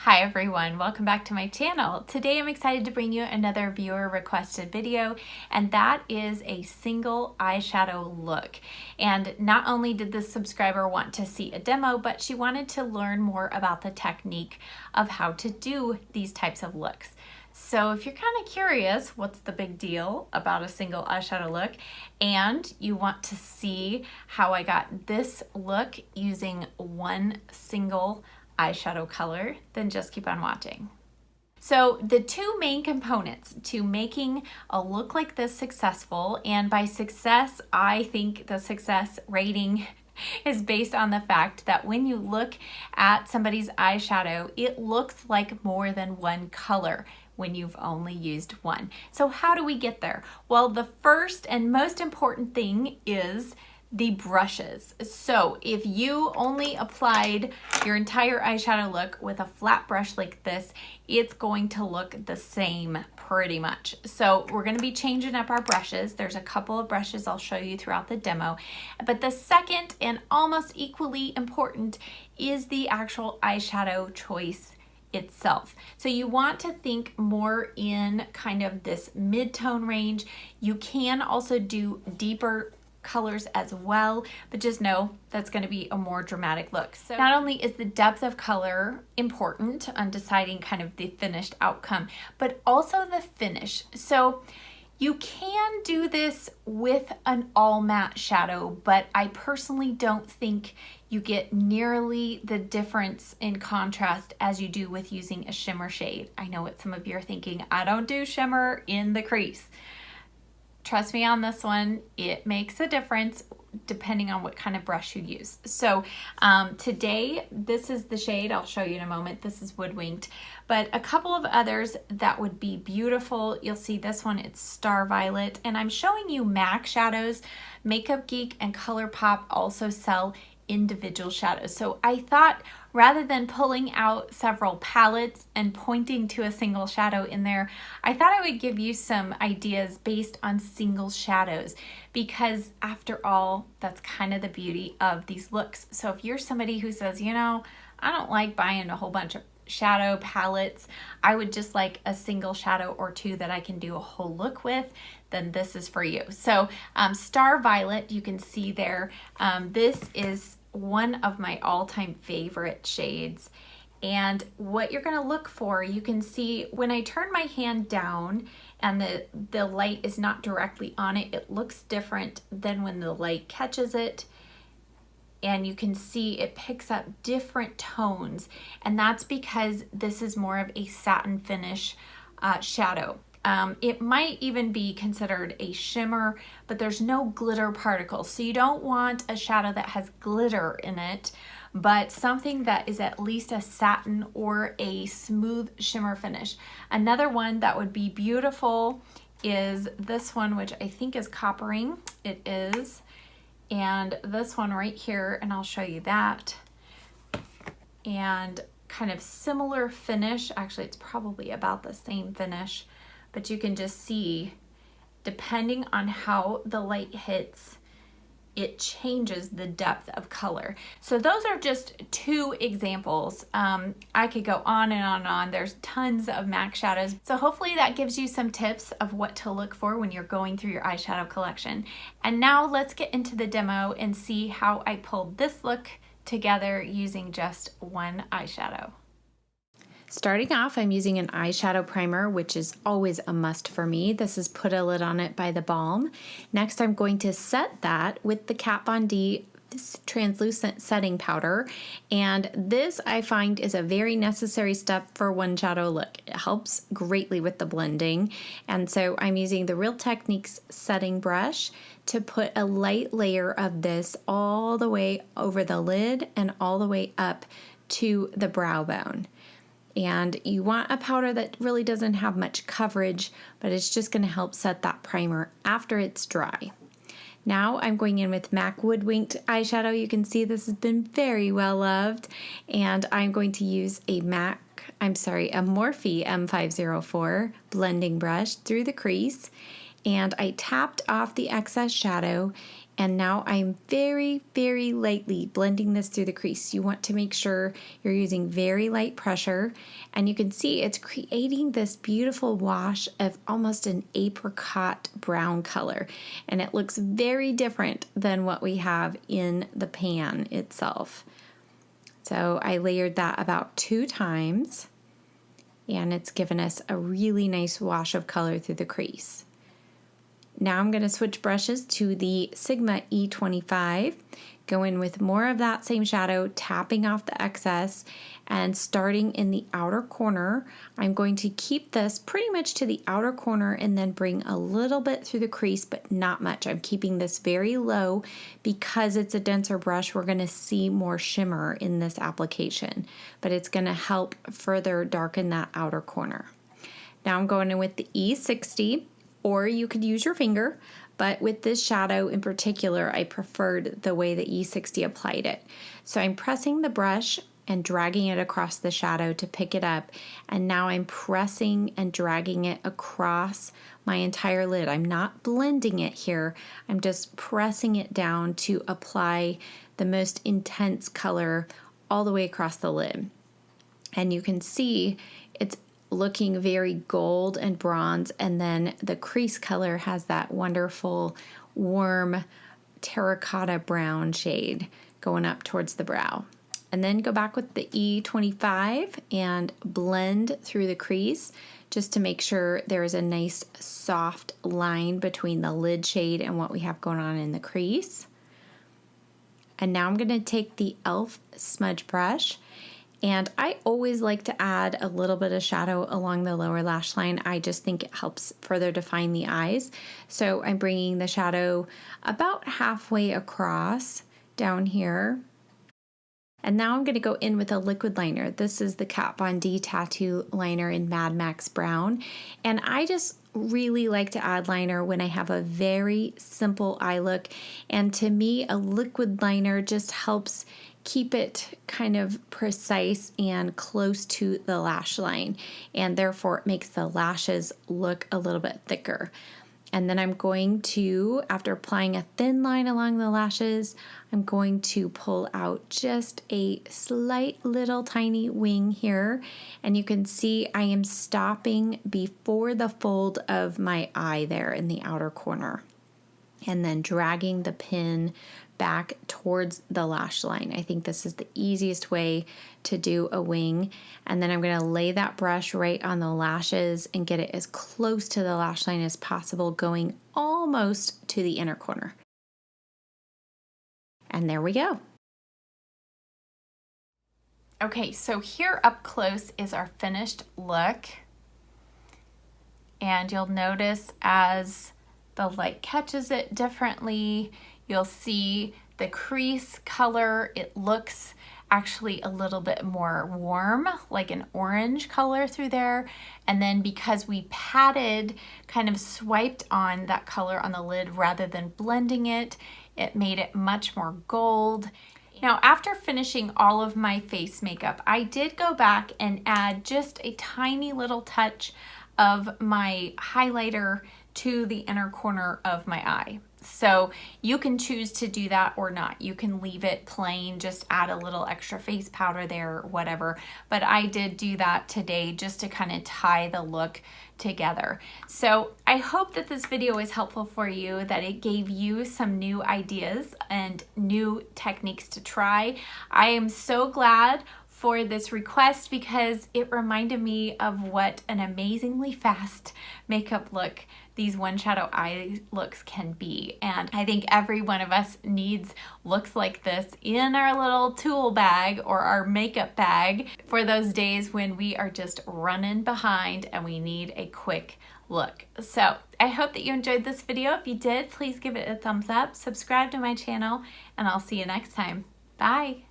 Hi everyone, welcome back to my channel. Today I'm excited to bring you another viewer requested video, and that is a single eyeshadow look. And not only did this subscriber want to see a demo, but she wanted to learn more about the technique of how to do these types of looks. So if you're kind of curious what's the big deal about a single eyeshadow look, and you want to see how I got this look using one single eyeshadow color, then just keep on watching. So the two main components to making a look like this successful, and by success, I think the success rating is based on the fact that when you look at somebody's eyeshadow, it looks like more than one color when you've only used one. So how do we get there? Well, the first and most important thing is the brushes. So if you only applied your entire eyeshadow look with a flat brush like this, it's going to look the same pretty much. So we're going to be changing up our brushes. There's a couple of brushes I'll show you throughout the demo. But the second and almost equally important is the actual eyeshadow choice itself. So you want to think more in kind of this mid-tone range. You can also do deeper colors as well, but just know that's going to be a more dramatic look. So not only is the depth of color important on deciding kind of the finished outcome, but also the finish. So you can do this with an all matte shadow, but I personally don't think you get nearly the difference in contrast as you do with using a shimmer shade. I know what some of you are thinking, I don't do shimmer in the crease. Trust me on this one, it makes a difference depending on what kind of brush you use. So today, this is the shade, I'll show you in a moment, this is Wood Winked, but a couple of others that would be beautiful. You'll see this one, it's Star Violet, and I'm showing you MAC shadows. Makeup Geek and ColourPop also sell individual shadows. So I thought rather than pulling out several palettes and pointing to a single shadow in there, I thought I would give you some ideas based on single shadows, because after all, that's kind of the beauty of these looks. So if you're somebody who says, you know, I don't like buying a whole bunch of shadow palettes, I would just like a single shadow or two that I can do a whole look with, then this is for you. So Star Violet, you can see there, this is one of my all-time favorite shades. And what you're going to look for, you can see when I turn my hand down and the light is not directly on it, it looks different than when the light catches it. And you can see it picks up different tones, and that's because this is more of a satin finish shadow. It might even be considered a shimmer, but there's no glitter particles. So you don't want a shadow that has glitter in it, but something that is at least a satin or a smooth shimmer finish. Another one that would be beautiful is this one, which I think is Coppering. It is. And this one right here, and I'll show you that. And kind of similar finish. Actually, it's probably about the same finish, but you can just see, depending on how the light hits, it changes the depth of color. So those are just two examples. I could go on and on and on. There's tons of MAC shadows. So hopefully that gives you some tips of what to look for when you're going through your eyeshadow collection. And now let's get into the demo and see how I pulled this look together using just one eyeshadow. Starting off, I'm using an eyeshadow primer, which is always a must for me. This is Put a Lid on It by The Balm. Next, I'm going to set that with the Kat Von D translucent setting powder, and this I find is a very necessary step for one shadow look. It helps greatly with the blending, and so I'm using the Real Techniques setting brush to put a light layer of this all the way over the lid and all the way up to the brow bone. And you want a powder that really doesn't have much coverage, but it's just going to help set that primer after it's dry. Now I'm going in with MAC Wood Winked eyeshadow. You can see this has been very well loved, and I'm going to use a Morphe M504 blending brush through the crease, and I tapped off the excess shadow And now I'm very, very lightly blending this through the crease. You want to make sure you're using very light pressure, and you can see it's creating this beautiful wash of almost an apricot brown color, and it looks very different than what we have in the pan itself. So I layered that about 2 times, and it's given us a really nice wash of color through the crease. Now I'm going to switch brushes to the Sigma E25, go in with more of that same shadow, tapping off the excess, and starting in the outer corner. I'm going to keep this pretty much to the outer corner and then bring a little bit through the crease, but not much. I'm keeping this very low because it's a denser brush. We're going to see more shimmer in this application, but it's going to help further darken that outer corner. Now I'm going in with the E60. Or you could use your finger, but with this shadow in particular, I preferred the way the E60 applied it. So I'm pressing the brush and dragging it across the shadow to pick it up, and now I'm pressing and dragging it across my entire lid. I'm not blending it here, I'm just pressing it down to apply the most intense color all the way across the lid. And you can see it's looking very gold and bronze, and then the crease color has that wonderful warm terracotta brown shade going up towards the brow. And then go back with the E25 and blend through the crease just to make sure there's a nice soft line between the lid shade and what we have going on in the crease. And now I'm going to take the e.l.f. smudge brush, and I always like to add a little bit of shadow along the lower lash line. I just think it helps further define the eyes. So I'm bringing the shadow about halfway across down here. And now I'm going to go in with a liquid liner. This is the Kat Von D Tattoo Liner in Mad Max Brown. And I just really like to add liner when I have a very simple eye look. And to me, a liquid liner just helps keep it kind of precise and close to the lash line, and therefore it makes the lashes look a little bit thicker. And then I'm going to, after applying a thin line along the lashes, I'm going to pull out just a slight little tiny wing here, and you can see I am stopping before the fold of my eye there in the outer corner, and then dragging the pin back towards the lash line. I think this is the easiest way to do a wing. And then I'm going to lay that brush right on the lashes and get it as close to the lash line as possible, going almost to the inner corner. And there we go. Okay, so here up close is our finished look. And you'll notice as the light catches it differently, you'll see the crease color, it looks actually a little bit more warm, like an orange color through there. And then because we patted, kind of swiped on that color on the lid rather than blending it, it made it much more gold. Now, after finishing all of my face makeup, I did go back and add just a tiny little touch of my highlighter to the inner corner of my eye. So you can choose to do that or not. You can leave it plain, just add a little extra face powder there, whatever. But I did do that today just to kind of tie the look together. So I hope that this video was helpful for you, that it gave you some new ideas and new techniques to try. I am so glad for this request because it reminded me of what an amazingly fast makeup look these one shadow eye looks can be. And I think every one of us needs looks like this in our little tool bag or our makeup bag for those days when we are just running behind and we need a quick look. So I hope that you enjoyed this video. If you did, please give it a thumbs up, subscribe to my channel, and I'll see you next time. Bye.